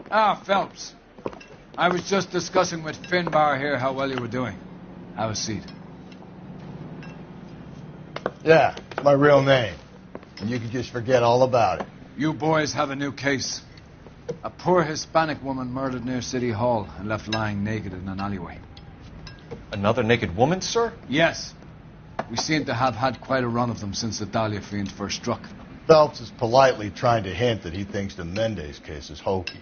Ah, Phelps. I was just discussing with Finbar here how well you were doing. Have a seat. Yeah, it's my real name. And you can just forget all about it. You boys have a new case. A poor Hispanic woman murdered near City Hall and left lying naked in an alleyway. Another naked woman, sir? Yes. We seem to have had quite a run of them since the Dahlia fiend first struck. Phelps is politely trying to hint that he thinks the Mendez case is hokey.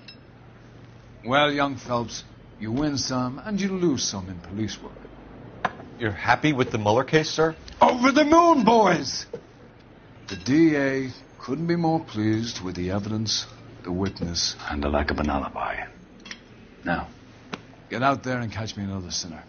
Well, young Phelps, you win some and you lose some in police work. You're happy with the Mueller case, sir? Over the moon, boys! The DA couldn't be more pleased with the evidence, the witness, and the lack of an alibi. Now, get out there and catch me another sinner.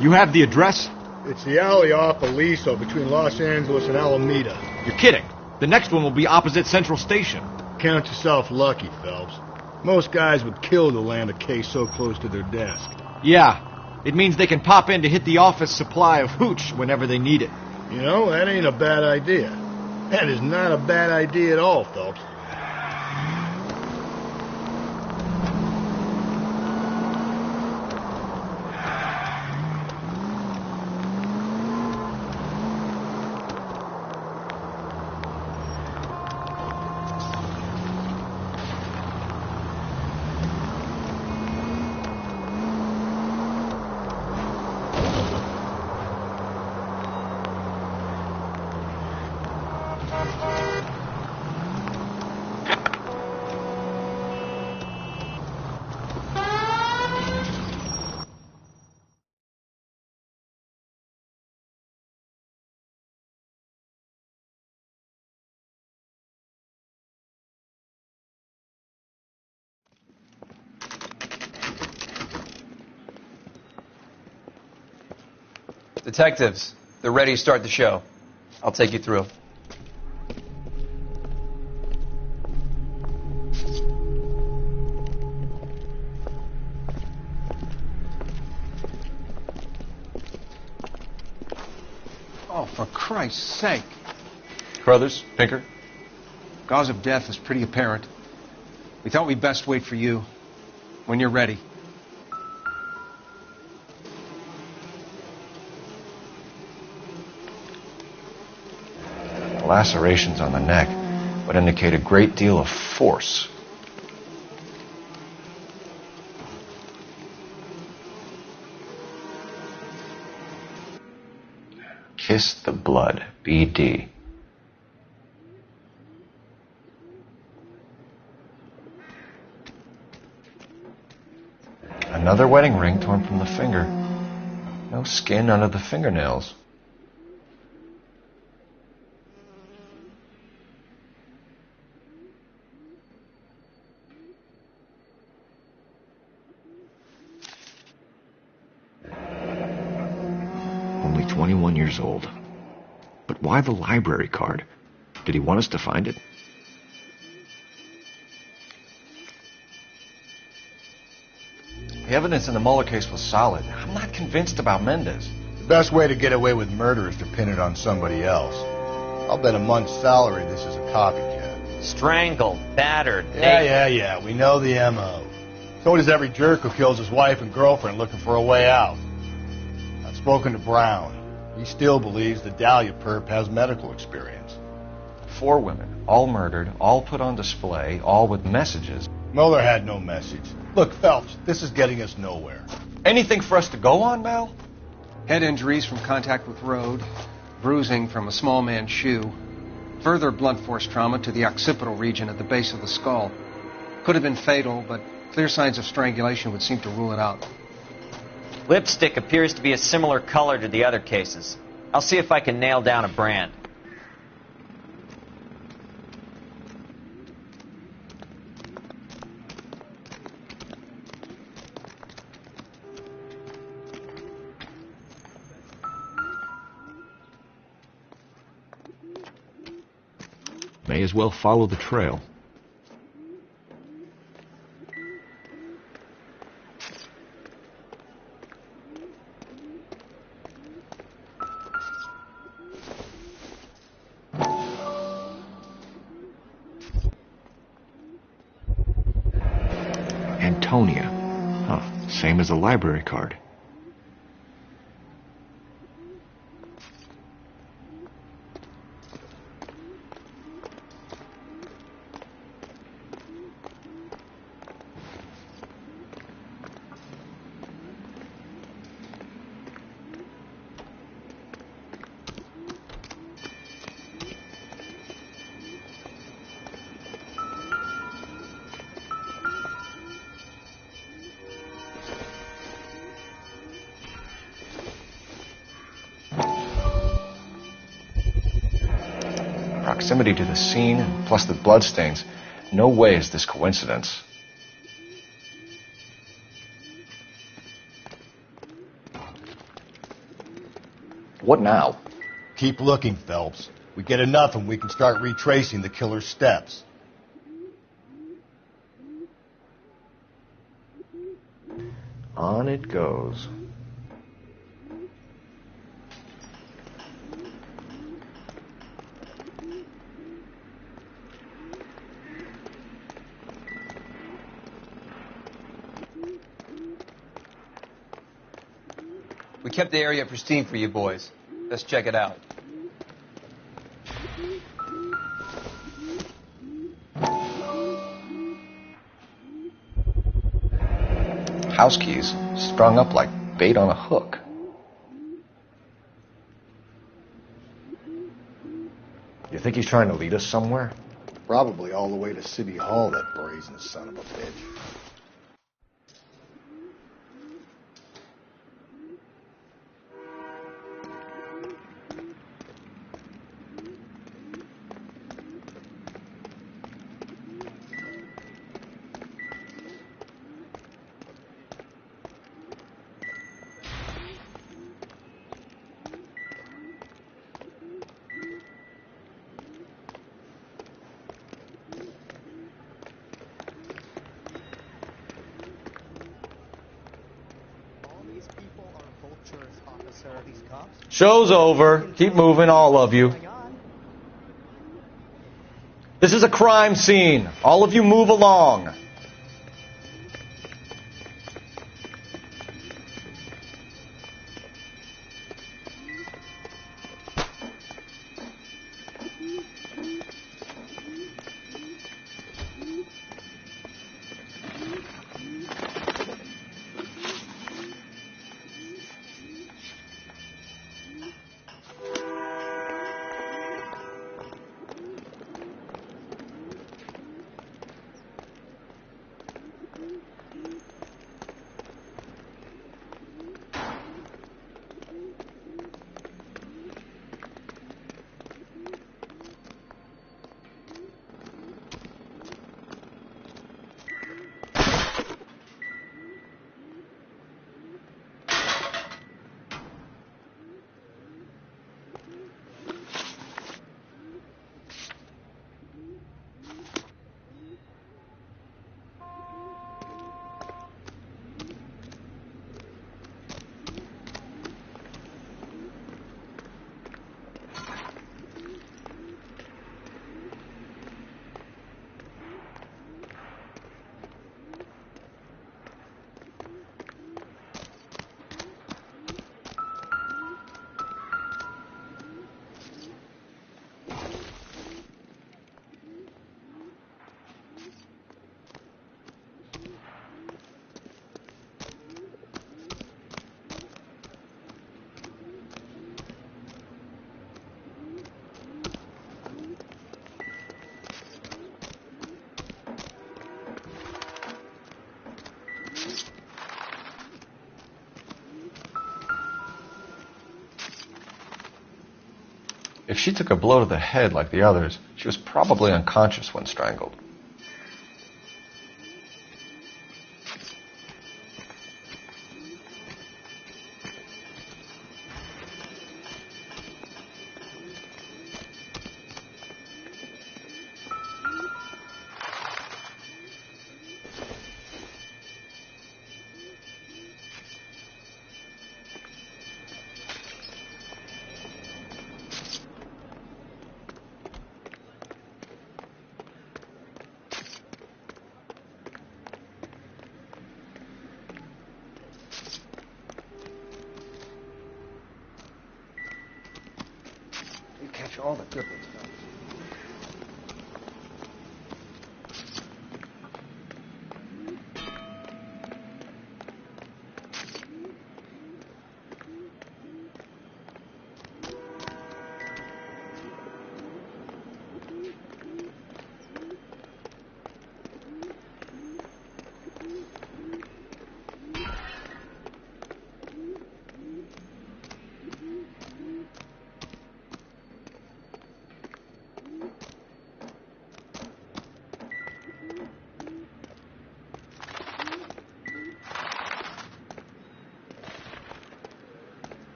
You have the address? It's the alley off Aliso between Los Angeles and Alameda. You're kidding. The next one will be opposite Central Station. Count yourself lucky, Phelps. Most guys would kill to land a case so close to their desk. Yeah. It means they can pop in to hit the office supply of hooch whenever they need it. You know, that ain't a bad idea. That is not a bad idea at all, Phelps. Detectives, they're ready to start the show. I'll take you through. Oh, for Christ's sake. Carruthers, Pinker? Cause of death is pretty apparent. We thought we'd best wait for you. When you're ready. Lacerations on the neck would indicate a great deal of force. Kiss the blood, BD. Another wedding ring torn from the finger. No skin under the fingernails. Only 21 years old. But why the library card? Did he want us to find it? The evidence in the Mueller case was solid. I'm not convinced about Mendez. The best way to get away with murder is to pin it on somebody else. I'll bet a month's salary this is a copycat. Strangled, battered, Yeah. We know the M.O. So does every jerk who kills his wife and girlfriend looking for a way out. I've spoken to Brown. He still believes the Dahlia perp has medical experience. 4 women, all murdered, all put on display, all with messages. Mueller had no message. Look, Phelps, this is getting us nowhere. Anything for us to go on, Mal? Head injuries from contact with road, bruising from a small man's shoe, further blunt force trauma to the occipital region at the base of the skull. Could have been fatal, but clear signs of strangulation would seem to rule it out. Lipstick appears to be a similar color to the other cases. I'll see if I can nail down a brand. May as well follow the trail. Antonia. Huh, same as the library card. Proximity to the scene, plus the bloodstains. No way is this coincidence. What now? Keep looking, Phelps. We get enough and we can start retracing the killer's steps. On it goes. We kept the area pristine for you boys. Let's check it out. House keys strung up like bait on a hook. You think he's trying to lead us somewhere? Probably all the way to City Hall, that brazen son of a bitch. Show's over. Keep moving, all of you. This is a crime scene. All of you move along. If she took a blow to the head like the others, she was probably unconscious when strangled. all the good ones.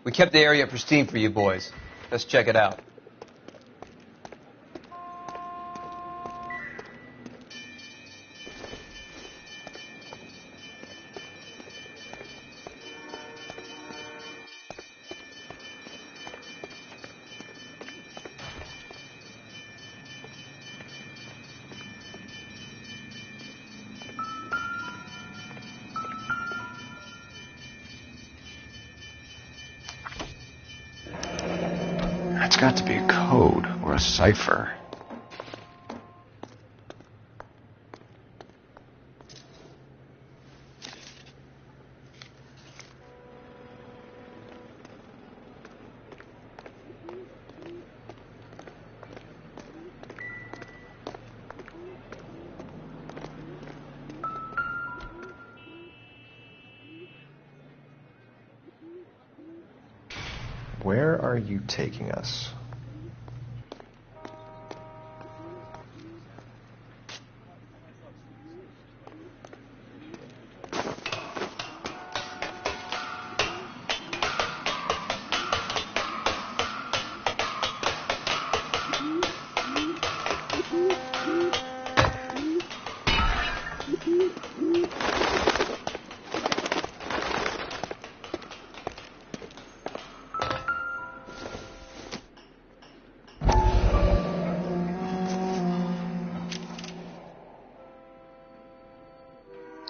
We kept the area pristine for you boys. Let's check it out. It's got to be a code or a cipher. Where are you taking us?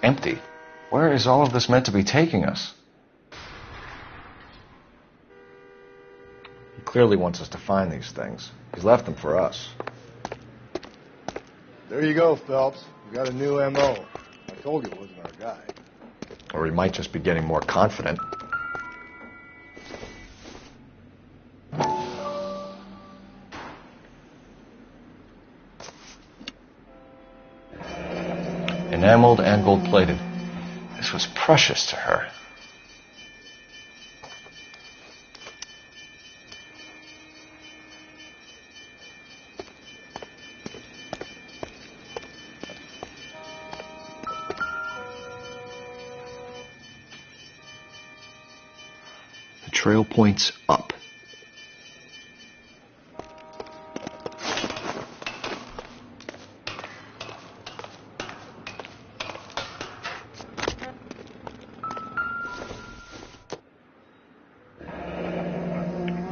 Empty. Where is all of this meant to be taking us? He clearly wants us to find these things. He's left them for us. There you go, Phelps. You got a new M.O. I told you it wasn't our guy. Or he might just be getting more confident. Enameled and gold-plated. This was precious to her. The trail points up.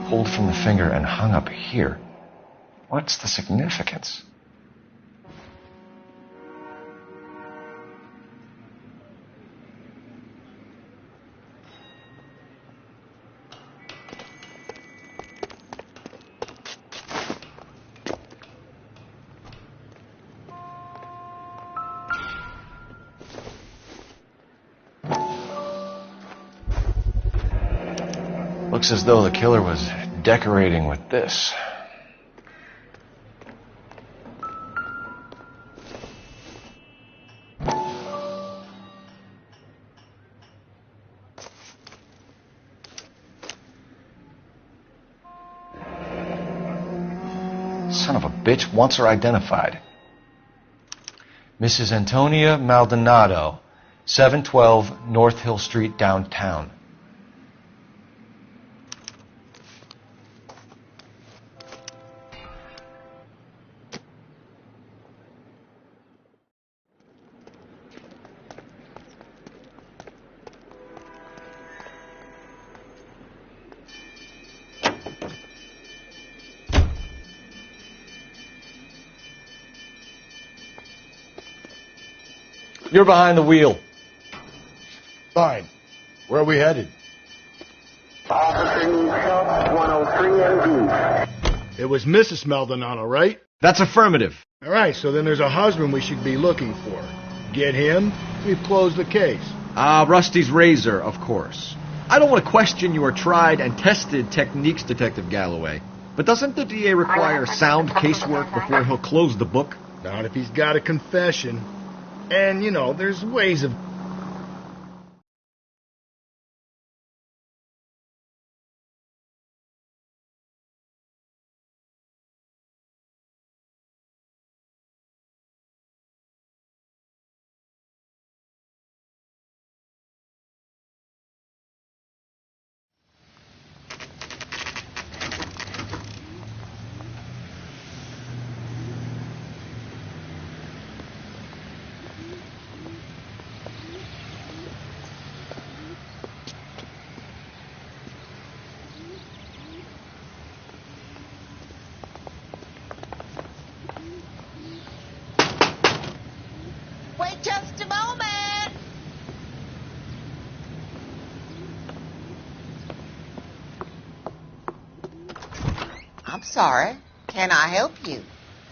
Pulled from the finger and hung up here. What's the significance? Looks as though the killer was decorating with this. Son of a bitch wants her identified. Mrs. Antonia Maldonado, 712 North Hill Street, downtown. You're behind the wheel. Fine. Where are we headed? Officer needs help, 103 MD. It was Mrs. Maldonado, right? That's affirmative. All right, so then there's a husband we should be looking for. Get him, we've closed the case. Rusty's razor, of course. I don't want to question your tried and tested techniques, Detective Galloway. But doesn't the DA require sound casework before he'll close the book? Not if he's got a confession. And, you know, there's ways of... Wait just a moment. I'm sorry. Can I help you?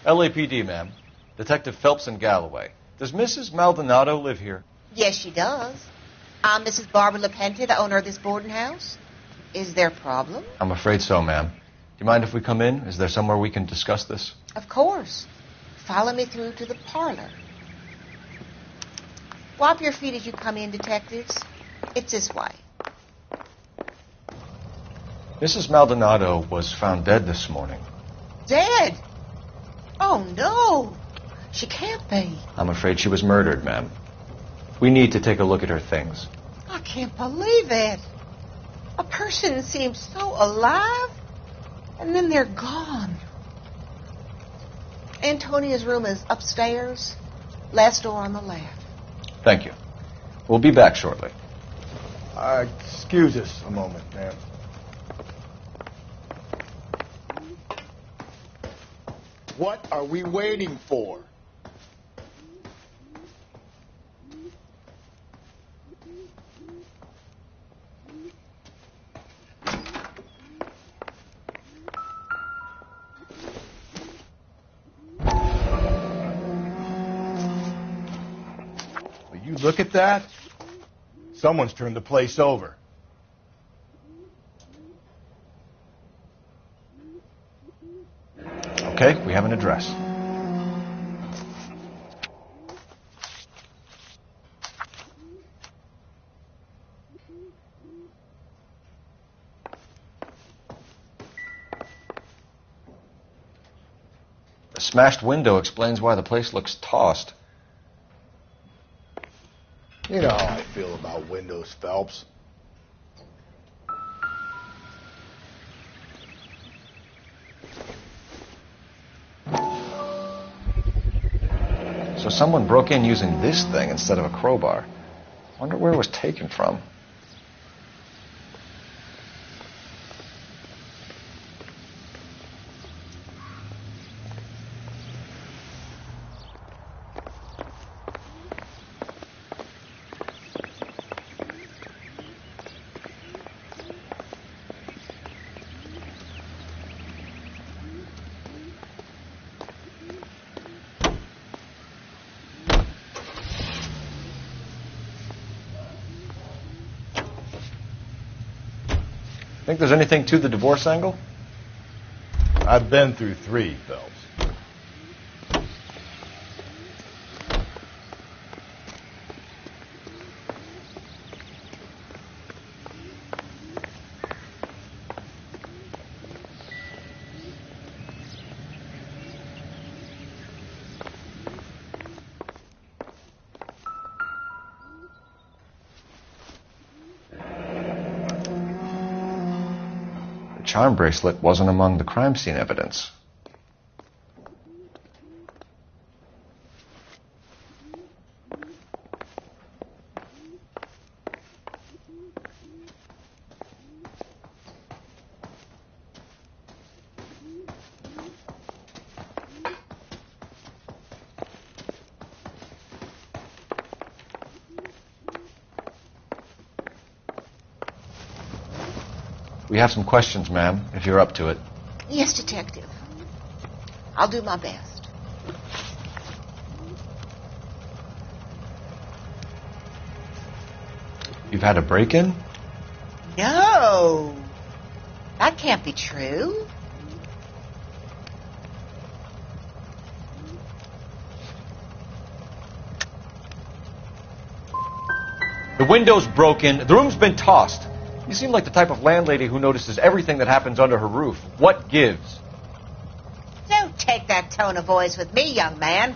LAPD, ma'am. Detective Phelps and Galloway. Does Mrs. Maldonado live here? Yes, she does. I'm Mrs. Barbara LaPenta, the owner of this boarding house. Is there a problem? I'm afraid so, ma'am. Do you mind if we come in? Is there somewhere we can discuss this? Of course. Follow me through to the parlor. Wipe your feet as you come in, detectives. It's this way. Mrs. Maldonado was found dead this morning. Dead? Oh, no. She can't be. I'm afraid she was murdered, ma'am. We need to take a look at her things. I can't believe it. A person seems so alive, and then they're gone. Antonia's room is upstairs, last door on the left. Thank you. We'll be back shortly. Excuse us a moment, ma'am. What are we waiting for? Will you look at that? Someone's turned the place over. Okay, we have an address. The smashed window explains why the place looks tossed. You know how I feel about windows, Phelps. So someone broke in using this thing instead of a crowbar. Wonder where it was taken from. Think there's anything to the divorce angle? I've been through 3, Phelps. charm bracelet wasn't among the crime scene evidence. We have some questions, ma'am, if you're up to it. Yes, Detective. I'll do my best. You've had a break-in? No. That can't be true. The window's broken. The room's been tossed. You seem like the type of landlady who notices everything that happens under her roof. What gives? Don't take that tone of voice with me, young man.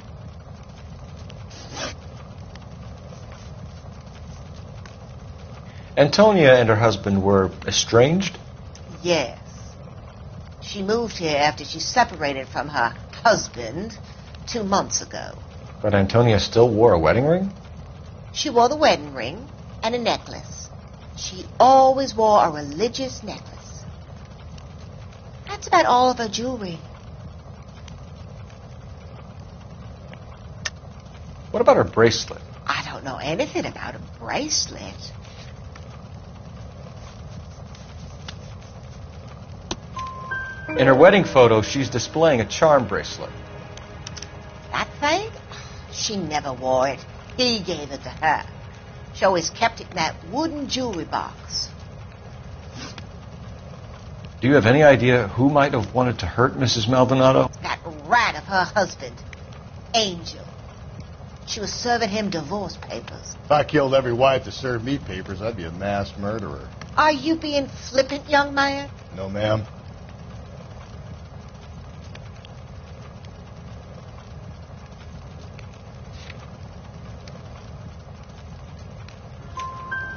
Antonia and her husband were estranged? Yes. She moved here after she separated from her husband 2 months ago. But Antonia still wore a wedding ring? She wore the wedding ring and a necklace. She always wore a religious necklace. That's about all of her jewelry. What about her bracelet? I don't know anything about a bracelet. In her wedding photo, she's displaying a charm bracelet. That thing? She never wore it. He gave it to her. She always kept it in that wooden jewelry box. Do you have any idea who might have wanted to hurt Mrs. Maldonado? That rat of her husband, Angel. She was serving him divorce papers. If I killed every wife to serve me papers, I'd be a mass murderer. Are you being flippant, young man? No, ma'am.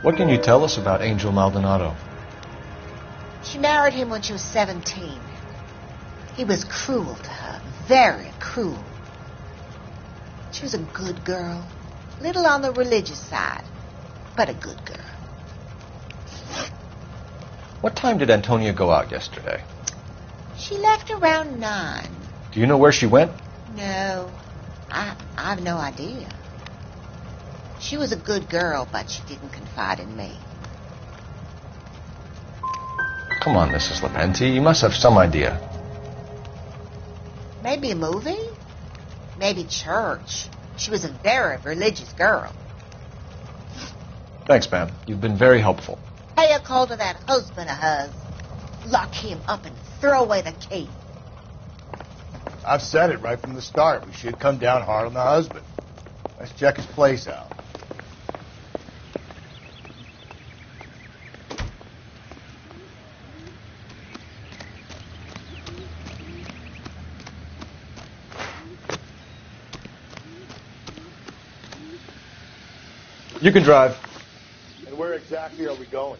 What can you tell us about Angel Maldonado? She married him when she was 17. He was cruel to her, very cruel. She was a good girl, little on the religious side, but a good girl. What time did Antonia go out yesterday? She left around 9. Do you know where she went? No, I've no idea. She was a good girl, but she didn't confide in me. Come on, Mrs. Lepenti, you must have some idea. Maybe a movie? Maybe church. She was a very religious girl. Thanks, ma'am. You've been very helpful. Pay a call to that husband of hers. Lock him up and throw away the key. I've said it right from the start. We should come down hard on the husband. Let's check his place out. You can drive. And where exactly are we going?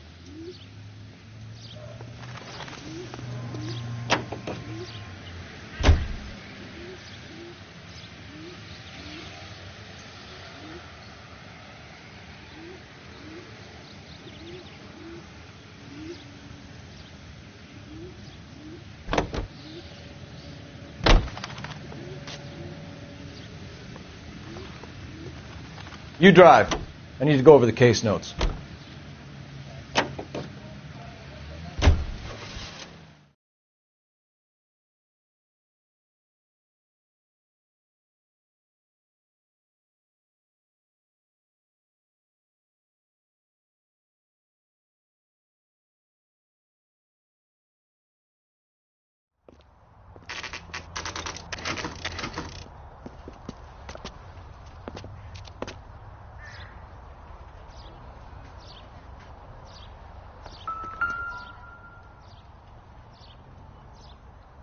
You drive. I need to go over the case notes.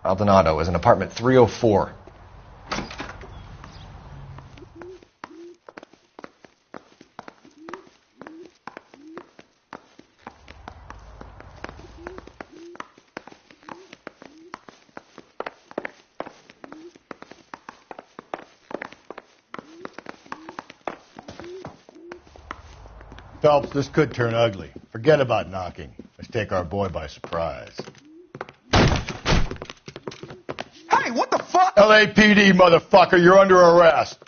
Maldonado is in apartment 304. Phelps, this could turn ugly. Forget about knocking. Let's take our boy by surprise. Hey, what the fuck? LAPD, motherfucker, you're under arrest.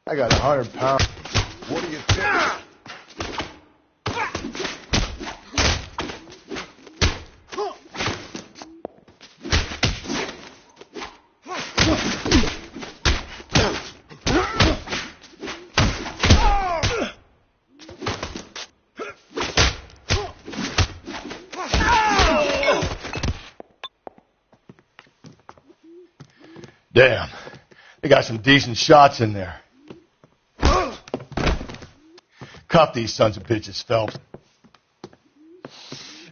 I got 100 pounds. What do you think? Damn. They got some decent shots in there. Cuff these sons of bitches, Phelps.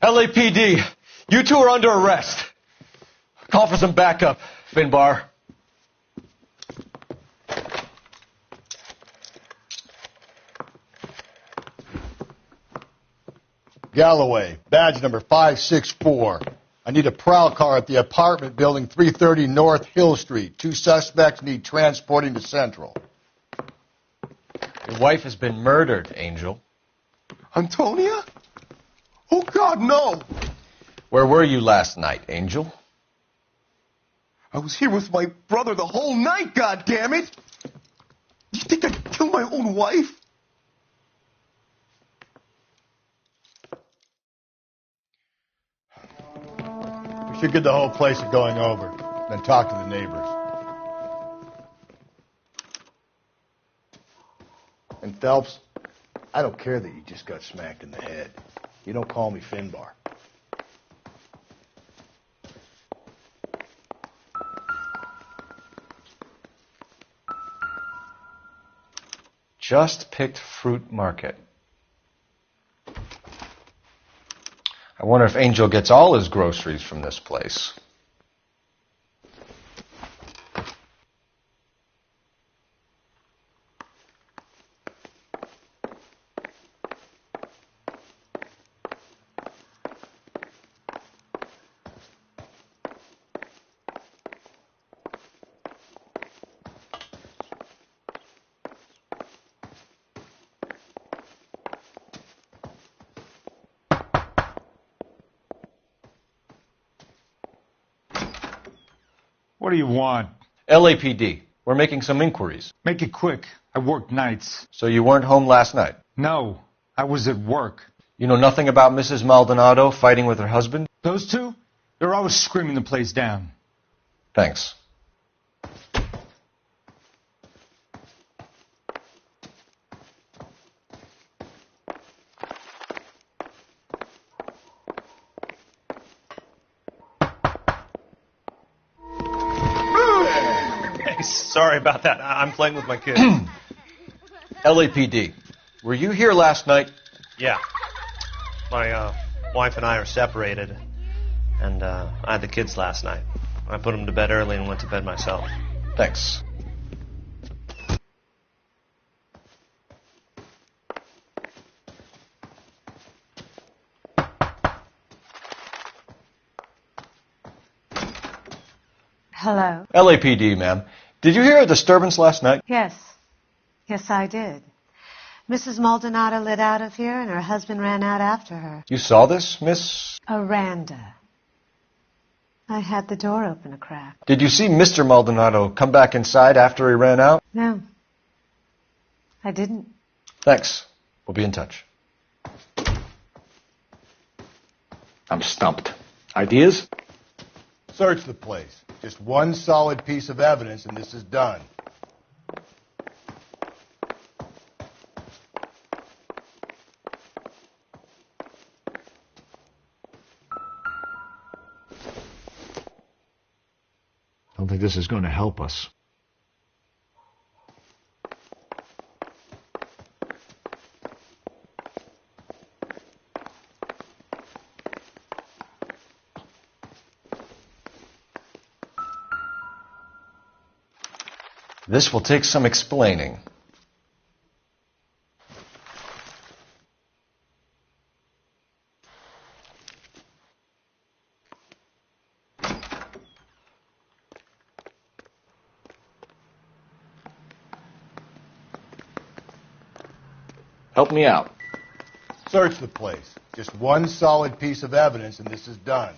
LAPD, you two are under arrest. Call for some backup, Finbar. Galloway, badge number 564. I need a prowl car at the apartment building 330 North Hill Street. 2 suspects need transporting to Central. Your wife has been murdered, Angel. Antonia? Oh, God, no. Where were you last night, Angel? I was here with my brother the whole night, goddammit! Do you think I'd kill my own wife? We should get the whole place a going over, then talk to the neighbors. And Phelps, I don't care that you just got smacked in the head. You don't call me Finbar. Just picked fruit market. I wonder if Angel gets all his groceries from this place. What do you want? LAPD, we're making some inquiries. Make it quick. I work nights. So you weren't home last night? No, I was at work. You know nothing about Mrs. Maldonado fighting with her husband? Those two? They're always screaming the place down. Thanks. Sorry about that. I'm playing with my kid. LAPD, were you here last night? Yeah. My wife and I are separated, and I had the kids last night. I put them to bed early and went to bed myself. Thanks. Hello? LAPD, ma'am. Did you hear a disturbance last night? Yes. Yes, I did. Mrs. Maldonado lit out of here, and her husband ran out after her. You saw this, Miss? Aranda. I had the door open a crack. Did you see Mr. Maldonado come back inside after he ran out? No. I didn't. Thanks. We'll be in touch. I'm stumped. Ideas? Search the place. Just one solid piece of evidence, and this is done. I don't think this is going to help us. This will take some explaining. Help me out. Search the place. Just one solid piece of evidence and this is done.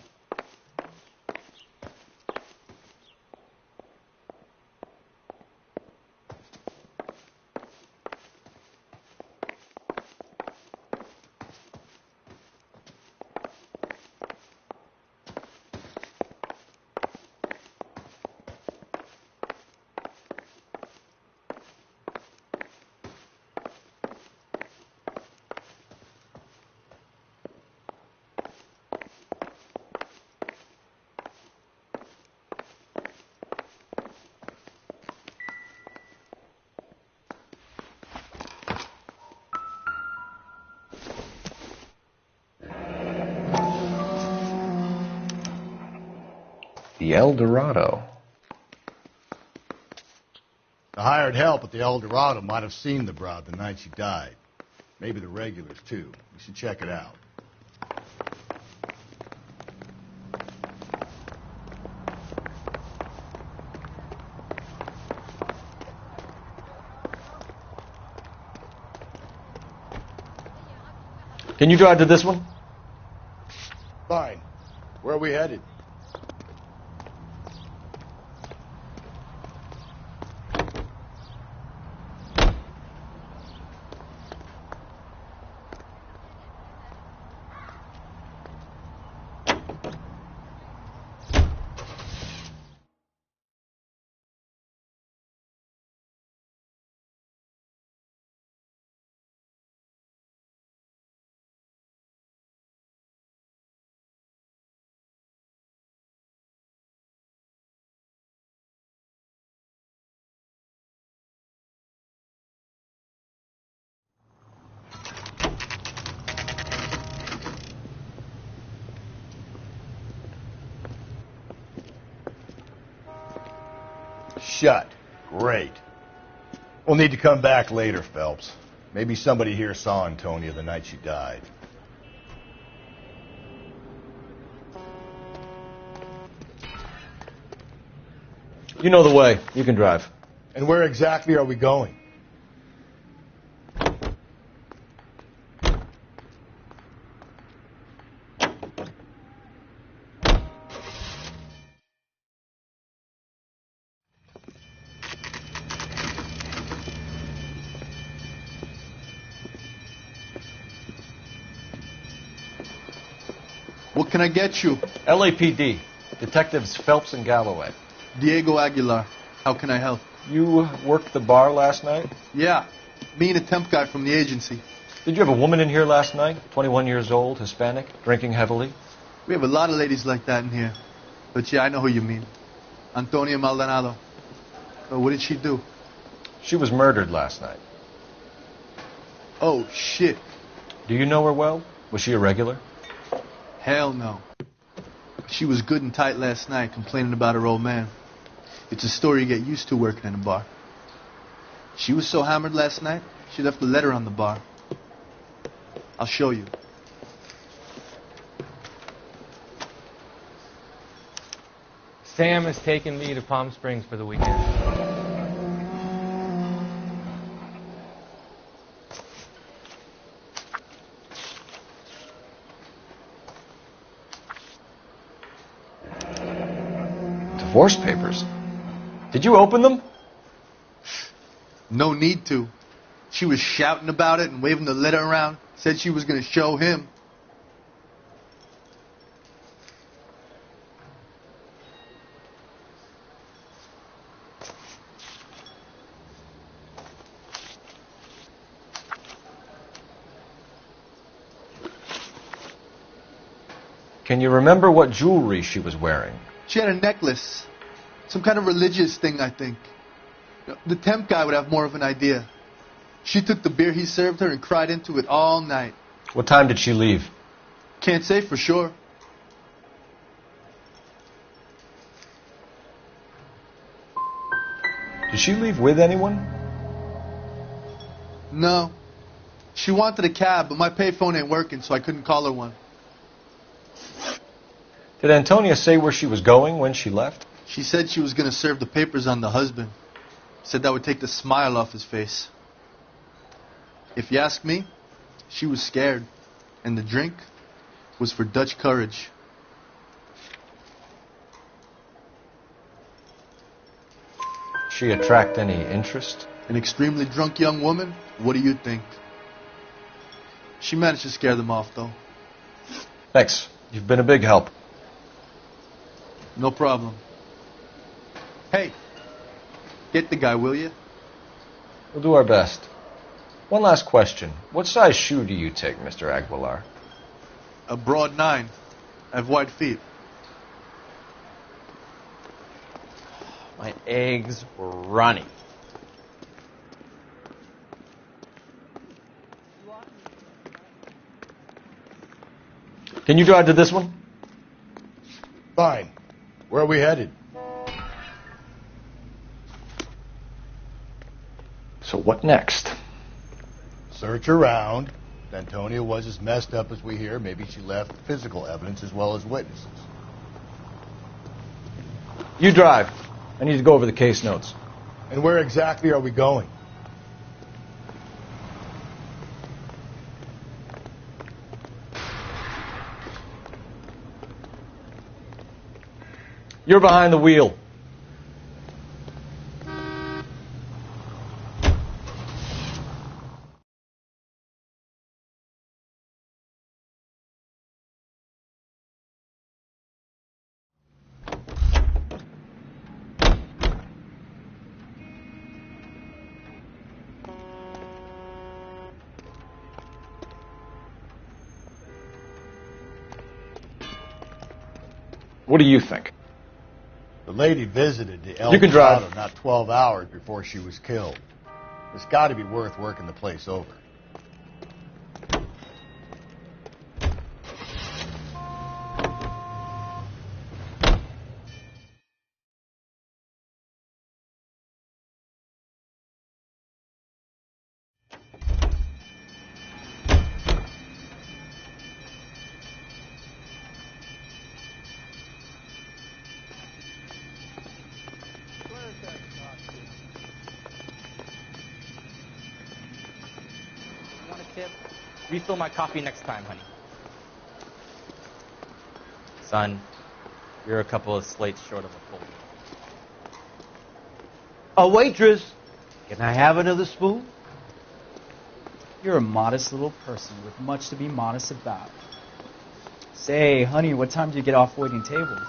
The El Dorado. The hired help at the El Dorado might have seen the broad the night she died. Maybe the regulars, too. We should check it out. Can you drive to this one? Fine. Where are we headed? Shut. Great. We'll need to come back later, Phelps. Maybe somebody here saw Antonia the night she died. You know the way. You can drive. And where exactly are we going? What can I get you? LAPD. Detectives Phelps and Galloway. Diego Aguilar. How can I help? You worked the bar last night? Yeah. Me and a temp guy from the agency. Did you have a woman in here last night? 21 years old, Hispanic, drinking heavily? We have a lot of ladies like that in here. But yeah, I know who you mean. Antonia Maldonado. What did she do? She was murdered last night. Oh, shit. Do you know her well? Was she a regular? Hell no. She was good and tight last night, complaining about her old man. It's a story you get used to working in a bar. She was so hammered last night, she left a letter on the bar. I'll show you. Sam has taken me to Palm Springs for the weekend. Divorce papers? Did you open them? No need to. She was shouting about it and waving the letter around. Said she was going to show him. Can you remember what jewelry she was wearing? She had a necklace. Some kind of religious thing, I think. The temp guy would have more of an idea. She took the beer he served her and cried into it all night. What time did she leave? Can't say for sure. Did she leave with anyone? No. She wanted a cab, but my payphone ain't working, so I couldn't call her one. Did Antonia say where she was going when she left? She said she was going to serve the papers on the husband. Said that would take the smile off his face. If you ask me, she was scared, and the drink was for Dutch courage. She attract any interest? An extremely drunk young woman? What do you think? She managed to scare them off, though. Thanks. You've been a big help. No problem. Hey, get the guy, will you? We'll do our best. One last question. What size shoe do you take, Mr. Aguilar? A broad 9. I have wide feet. My eggs were runny. Can you drive to this one? Fine. Where are we headed? So what next? Search around. If Antonia was as messed up as we hear, maybe she left physical evidence as well as witnesses. You drive. I need to go over the case notes. And where exactly are we going? You're behind the wheel. What do you think? The lady visited the You can drive. not 12 hours before she was killed. It's got to be worth working the place over. Refill my coffee next time, honey. Son, you're a couple of slates short of a full meal. A waitress! Can I have another spoon? You're a modest little person with much to be modest about. Say, honey, what time do you get off waiting tables?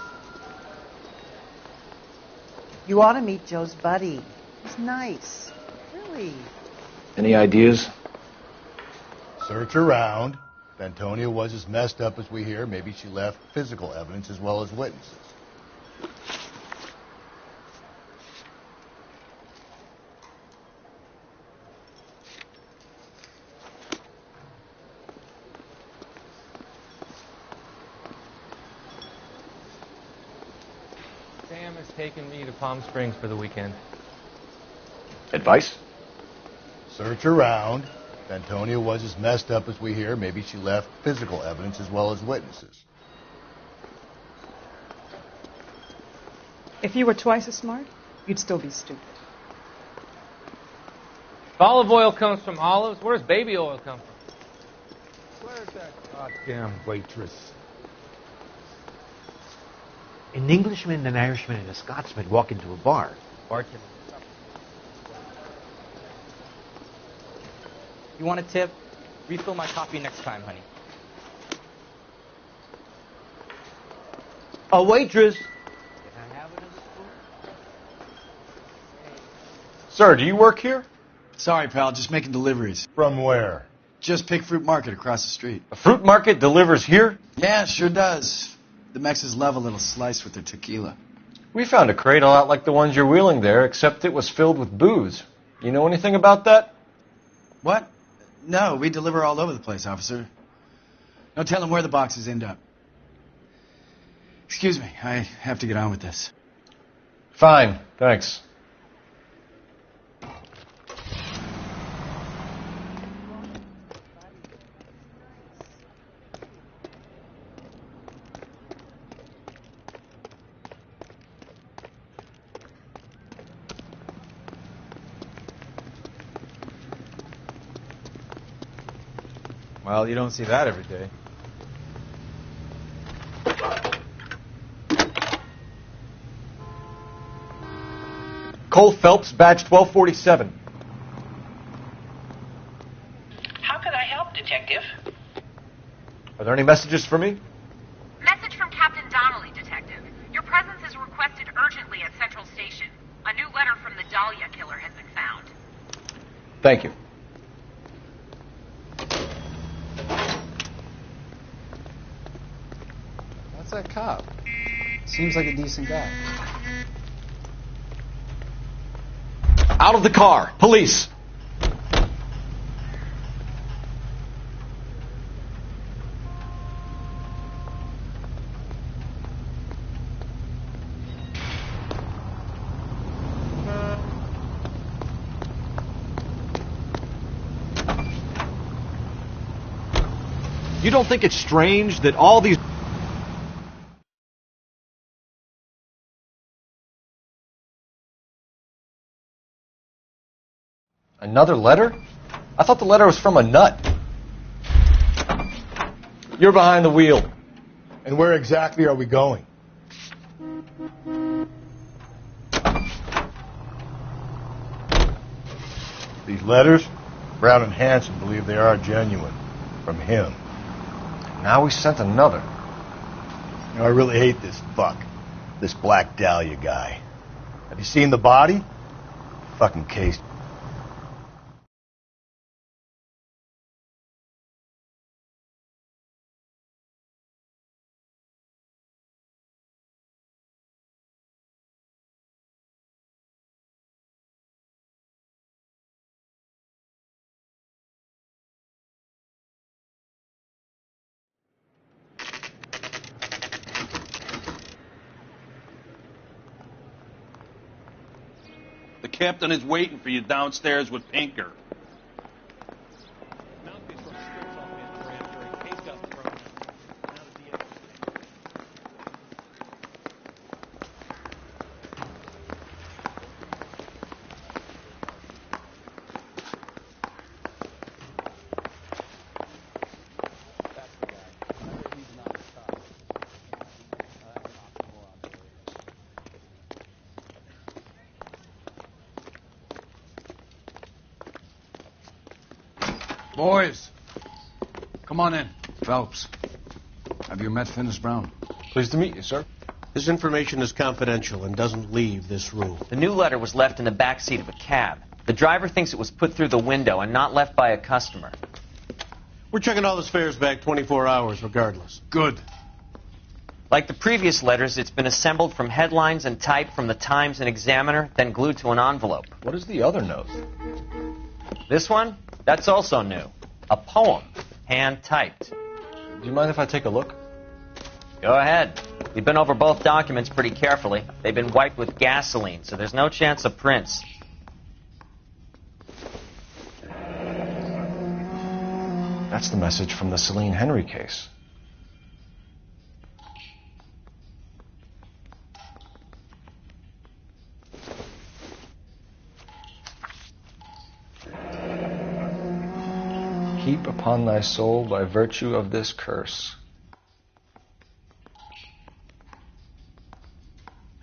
You ought to meet Joe's buddy. He's nice. Really. Any ideas? Search around. If Antonia was as messed up as we hear, maybe she left physical evidence as well as witnesses. Sam has taken me to Palm Springs for the weekend. Advice? Search around. If Antonia was as messed up as we hear, maybe she left physical evidence as well as witnesses. If you were twice as smart, you'd still be stupid. If olive oil comes from olives, where does baby oil come from? Where's that Goddamn waitress. An Englishman, an Irishman, and a Scotsman walk into a bar. Bartender. You want a tip? Refill my coffee next time, honey. A waitress! Can I have another spoon? Sir, do you work here? Sorry, pal, just making deliveries. From where? Just Pig Fruit Market across the street. A fruit market delivers here? Yeah, sure does. The Mexes love a little slice with their tequila. We found a crate a lot like the ones you're wheeling there, except it was filled with booze. You know anything about that? What? No, we deliver all over the place, officer. No telling where the boxes end up. Excuse me, I have to get on with this. Fine, thanks. Well, you don't see that every day. Cole Phelps, badge 1247. How can I help, Detective? Are there any messages for me? Message from Captain Donnelly, Detective. Your presence is requested urgently at Central Station. A new letter from the Dahlia killer has been found. Thank you. That's that cop. Seems like a decent guy. Out of the car! Police! You don't think it's strange that all these... Another letter? I thought the letter was from a nut. You're behind the wheel. And where exactly are we going? These letters, Brown and Hanson believe they are genuine. From him. Now we sent another. You know, I really hate this fuck. This Black Dahlia guy. Have you seen the body? Fucking case. The captain is waiting for you downstairs with Pinker. Boys, come on in. Phelps, have you met Finis Brown? Pleased to meet you, sir. This information is confidential and doesn't leave this room. The new letter was left in the back seat of a cab. The driver thinks it was put through the window and not left by a customer. We're checking all the fares back 24 hours regardless. Good. Like the previous letters, it's been assembled from headlines and type from the Times and Examiner, then glued to an envelope. What is the other note? This one? That's also new. A poem, hand-typed. Do you mind if I take a look? Go ahead. We've been over both documents pretty carefully. They've been wiped with gasoline, so there's no chance of prints. That's the message from the Celine Henry case. Heap upon thy soul by virtue of this curse.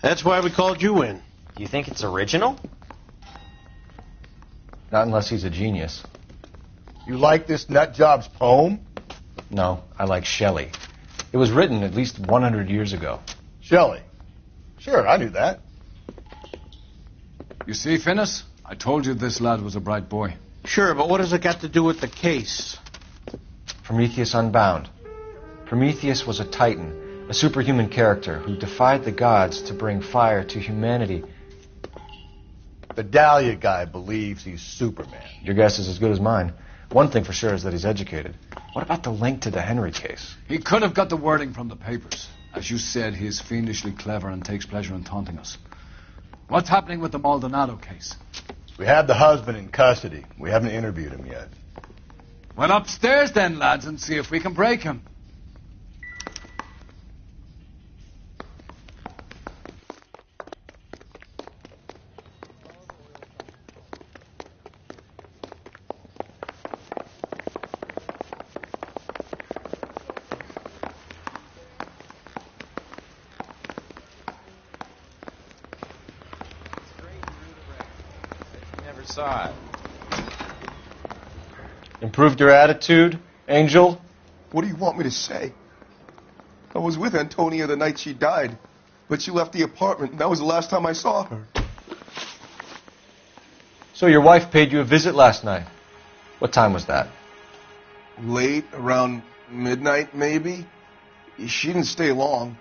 That's why we called you in. Do you think it's original? Not unless he's a genius. You like this nutjob's poem? No, I like Shelley. It was written at least 100 years ago. Shelley? Sure, I knew that. You see, Finis? I told you this lad was a bright boy. Sure, but what has it got to do with the case? Prometheus Unbound. Prometheus was a titan, a superhuman character who defied the gods to bring fire to humanity. The Dahlia guy believes he's Superman. Your guess is as good as mine. One thing for sure is that he's educated. What about the link to the Henry case? He could have got the wording from the papers. As you said, he is fiendishly clever and takes pleasure in taunting us. What's happening with the Maldonado case? We have the husband in custody. We haven't interviewed him yet. Well, upstairs then, lads, and see if we can break him. inside. Improved your attitude, Angel? What do you want me to say? I was with Antonia the night she died, but she left the apartment, and that was the last time I saw her. So your wife paid you a visit last night. What time was that? Late, around midnight, maybe. She didn't stay long.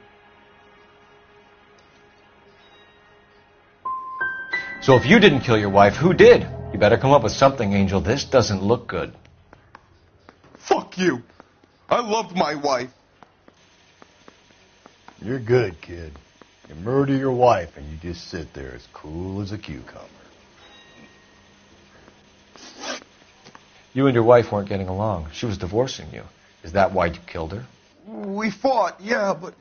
So if you didn't kill your wife, who did? You better come up with something, Angel. This doesn't look good. Fuck you. I loved my wife. You're good, kid. You murder your wife and you just sit there as cool as a cucumber. You and your wife weren't getting along. She was divorcing you. Is that why you killed her? We fought, yeah, but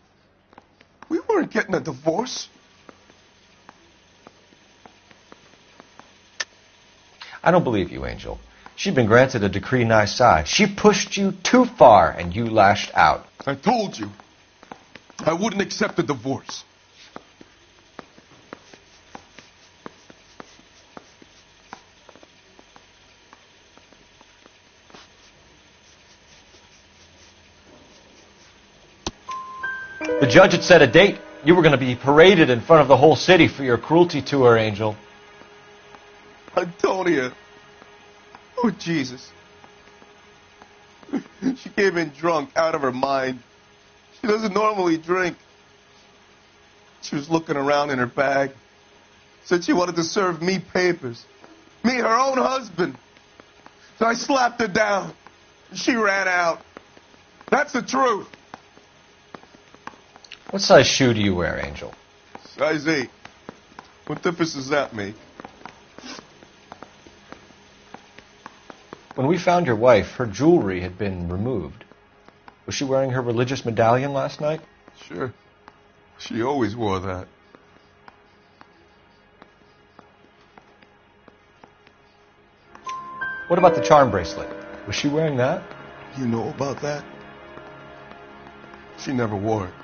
we weren't getting a divorce. I don't believe you, Angel. She'd been granted a decree nisi. She pushed you too far, and you lashed out. I told you. I wouldn't accept a divorce. The judge had set a date. You were going to be paraded in front of the whole city for your cruelty to her, Angel. Antonia. Oh, Jesus. She came in drunk, out of her mind. She doesn't normally drink. She was looking around in her bag. Said she wanted to serve me papers. Me, her own husband. So I slapped her down. She ran out. That's the truth. What size shoe do you wear, Angel? Size 8. What difference does that make? When we found your wife, her jewelry had been removed. Was she wearing her religious medallion last night? Sure. She always wore that. What about the charm bracelet? Was she wearing that? You know about that? She never wore it.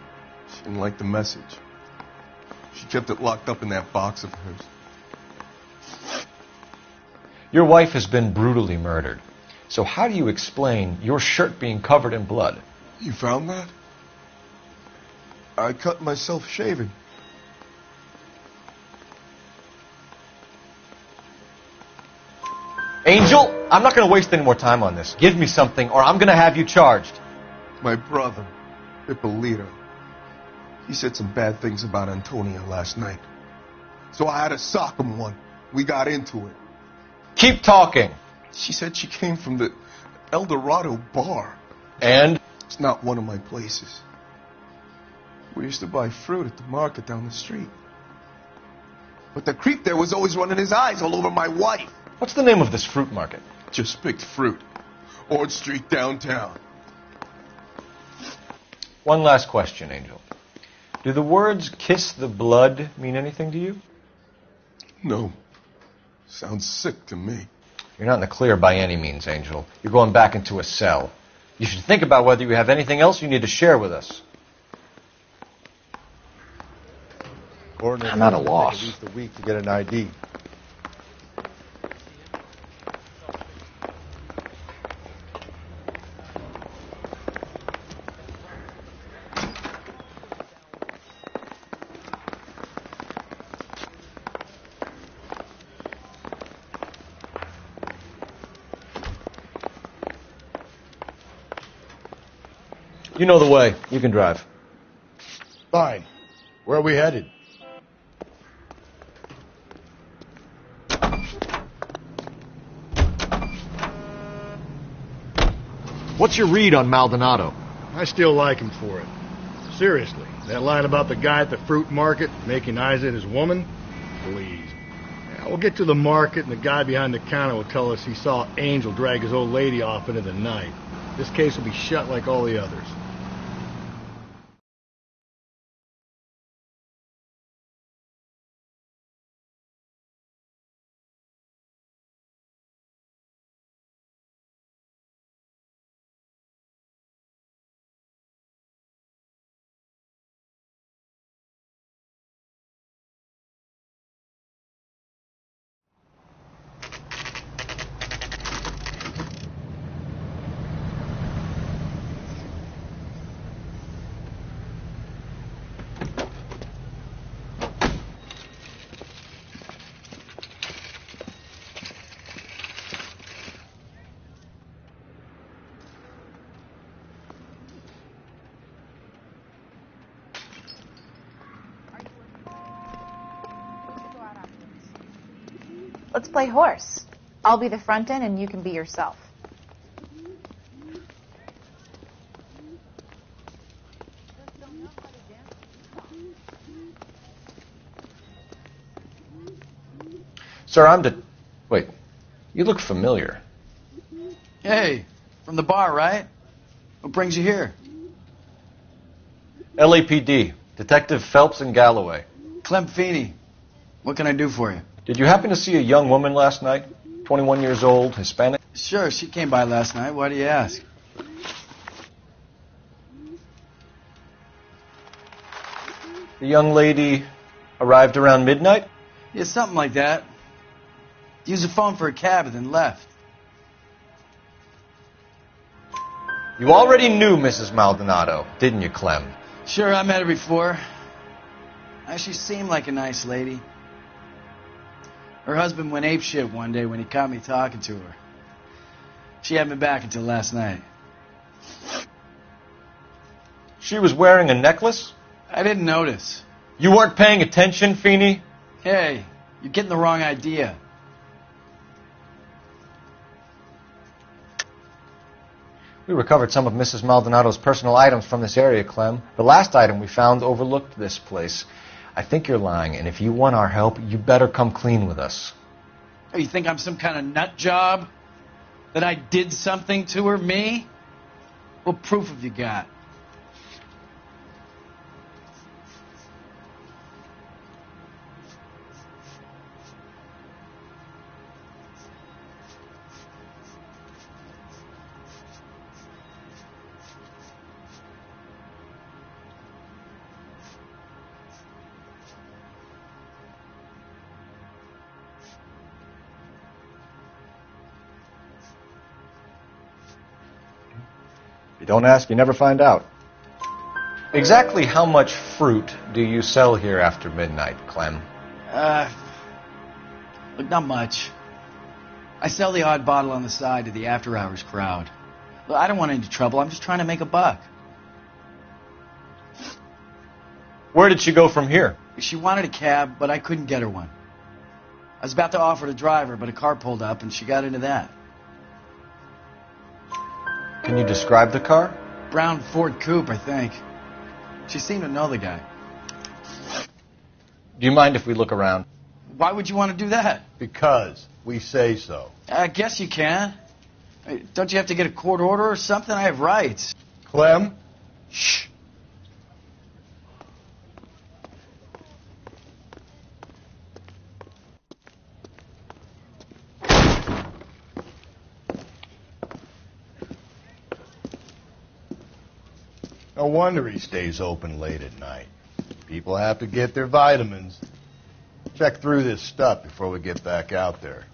She didn't like the message. She kept it locked up in that box of hers. Your wife has been brutally murdered. So how do you explain your shirt being covered in blood? You found that? I cut myself shaving. Angel, I'm not going to waste any more time on this. Give me something or I'm going to have you charged. My brother, Ippolito, he said some bad things about Antonia last night. So I had to sock him one. We got into it. Keep talking. She said she came from the El Dorado bar. And? It's not one of my places. We used to buy fruit at the market down the street. But the creep there was always running his eyes all over my wife. What's the name of this fruit market? Just picked fruit. Orange Street downtown. One last question, Angel. Do the words kiss the blood mean anything to you? No. Sounds sick to me. You're not in the clear by any means, Angel. You're going back into a cell. You should think about whether you have anything else you need to share with us. I'm at a loss. Take at least a week to get an ID. You know the way. You can drive. Fine. Where are we headed? What's your read on Maldonado? I still like him for it. Seriously, that line about the guy at the fruit market making eyes at his woman? Please. Yeah, we'll get to the market and the guy behind the counter will tell us he saw Angel drag his old lady off into the night. This case will be shut like all the others. Let's play horse. I'll be the front end and you can be yourself. Sir, Wait, you look familiar. Hey, from the bar, right? What brings you here? LAPD, Detective Phelps and Galloway. Clem Feeney. What can I do for you? Did you happen to see a young woman last night? 21 years old, Hispanic? Sure, she came by last night. Why do you ask? The young lady arrived around midnight? Yeah, something like that. Used the phone for a cab and then left. You already knew Mrs. Maldonado, didn't you, Clem? Sure, I met her before. She seemed like a nice lady. Her husband went apeshit one day when he caught me talking to her. She hadn't been back until last night. She was wearing a necklace? I didn't notice. You weren't paying attention, Feeney? Hey, you're getting the wrong idea. We recovered some of Mrs. Maldonado's personal items from this area, Clem. The last item we found overlooked this place. I think you're lying, and if you want our help, you better come clean with us. Oh, you think I'm some kind of nut job? That I did something to her? Me? What proof have you got? If you don't ask, you never find out. Exactly how much fruit do you sell here after midnight, Clem? Look, not much. I sell the odd bottle on the side to the after-hours crowd. Look, I don't want any trouble. I'm just trying to make a buck. Where did she go from here? She wanted a cab, but I couldn't get her one. I was about to offer to drive her, but a car pulled up, and she got into that. Can you describe the car? Brown Ford Coupe, I think. She seemed to know the guy. Do you mind if we look around? Why would you want to do that? Because we say so. I guess you can. Don't you have to get a court order or something? I have rights. Clem? Shh. No wonder he stays open late at night. People have to get their vitamins. Check through this stuff before we get back out there.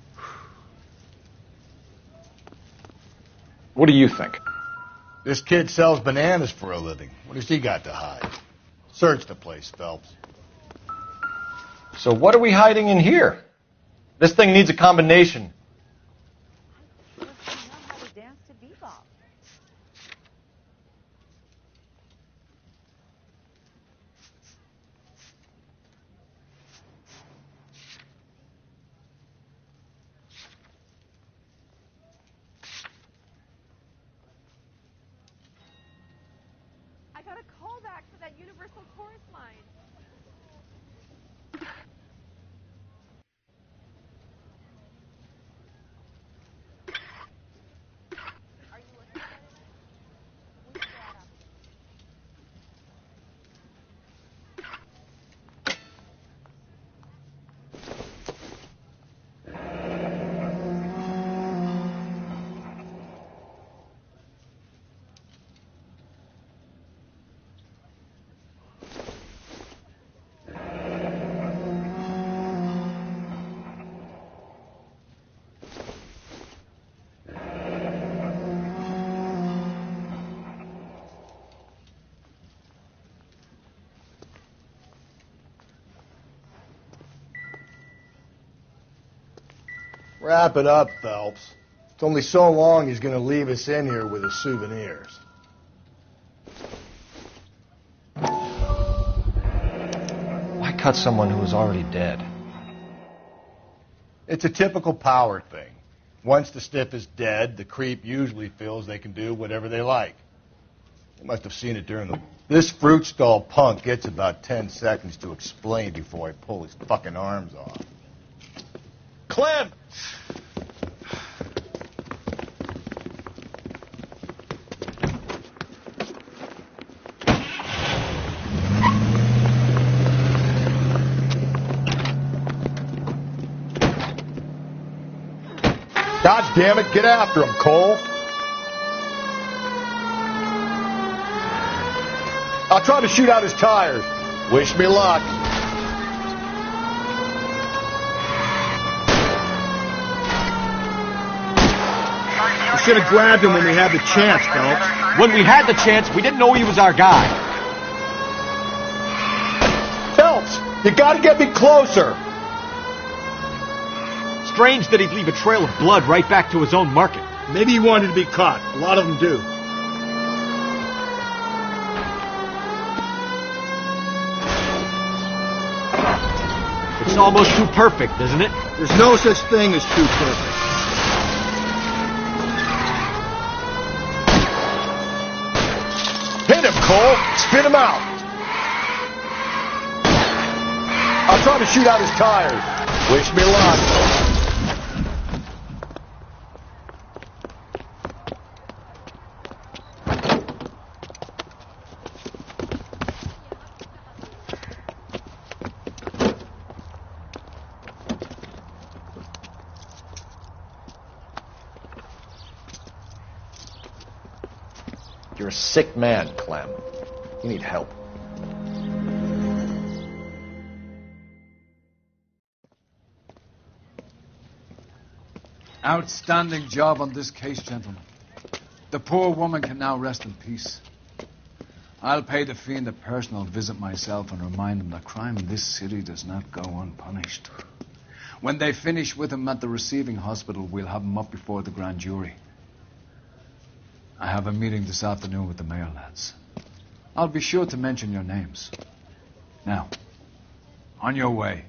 What do you think? This kid sells bananas for a living. What has he got to hide? Search the place, Phelps. So what are we hiding in here? This thing needs a combination. I got a call back for that Universal Chorus line. Are you looking at it? We should go out after. Wrap it up, Phelps. It's only so long he's going to leave us in here with his souvenirs. Why cut someone who was already dead? It's a typical power thing. Once the stiff is dead, the creep usually feels they can do whatever they like. They must have seen it during the... This fruit stall punk gets about 10 seconds to explain before I pull his fucking arms off. Clem! God damn it, get after him, Cole. I'll try to shoot out his tires. Wish me luck. We should have grabbed him when we had the chance, Phelps. When we had the chance, we didn't know he was our guy. Phelps, you gotta get me closer. Strange that he'd leave a trail of blood right back to his own market. Maybe he wanted to be caught. A lot of them do. It's almost too perfect, isn't it? There's no such thing as too perfect. Hit him, Cole. Spin him out. I'll try to shoot out his tires. Wish me luck. You're a sick man, Clem. You need help. Outstanding job on this case, gentlemen. The poor woman can now rest in peace. I'll pay the fiend a personal visit myself and remind him that crime in this city does not go unpunished. When they finish with him at the receiving hospital, we'll have him up before the grand jury. I have a meeting this afternoon with the mayor lads. I'll be sure to mention your names. Now, on your way.